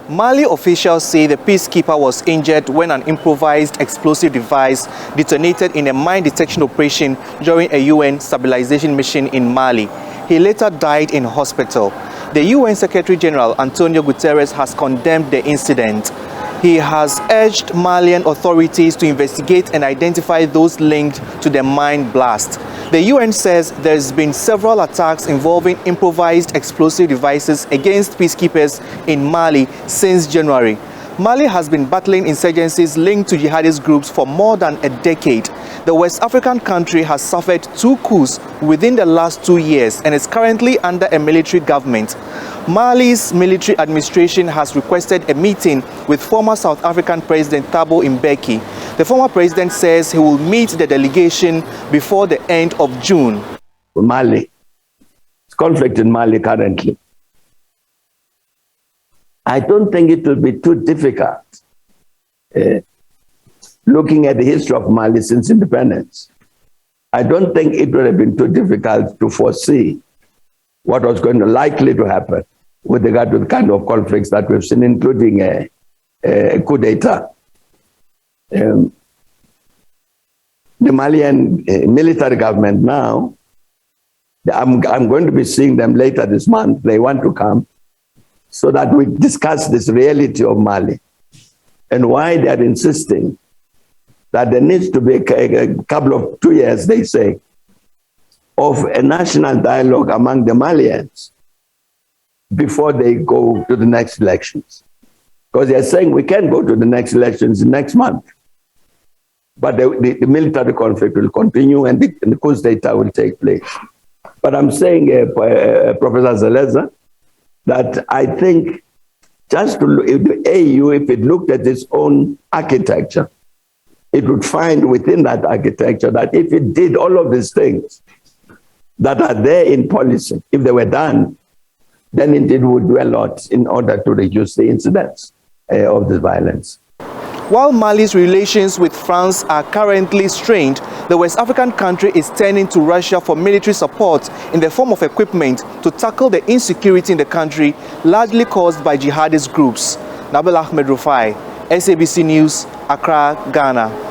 Mali officials say the peacekeeper was injured when an improvised explosive device detonated in a mine detection operation during a UN stabilization mission in Mali. He later died in hospital. The UN Secretary General Antonio Guterres has condemned the incident. He has urged Malian authorities to investigate and identify those linked to the mine blast. The UN says there's been several attacks involving improvised explosive devices against peacekeepers in Mali since January. Mali has been battling insurgencies linked to jihadist groups for more than a decade. The West African country has suffered 2 coups within the last 2 years and is currently under a military government. Mali's military administration has requested a meeting with former South African President Thabo Mbeki. The former president says he will meet the delegation before the end of June. Mali, it's conflict in Mali currently. I don't think it will be too difficult, looking at the history of Mali since independence. I don't think it would have been too difficult to foresee what was likely to happen with regard to the kind of conflicts that we've seen, including a coup d'etat. The Malian military government now, I'm going to be seeing them later this month. They want to come so that we discuss this reality of Mali and why they are insisting that there needs to be a couple of 2 years, they say, of a national dialogue among the Malians before they go to the next elections. Because they're saying we can go to the next elections next month, but the military conflict will continue and the coup d'etat will take place. But I'm saying, Professor Zeleza, that I think just to look, the AU, if it looked at its own architecture, it would find within that architecture that if it did all of these things that are there in policy, if they were done, then it would do a lot in order to reduce the incidence of this violence. While Mali's relations with France are currently strained, the West African country is turning to Russia for military support in the form of equipment to tackle the insecurity in the country, largely caused by jihadist groups. Nabil Ahmed Rufai, SABC News, Accra, Ghana.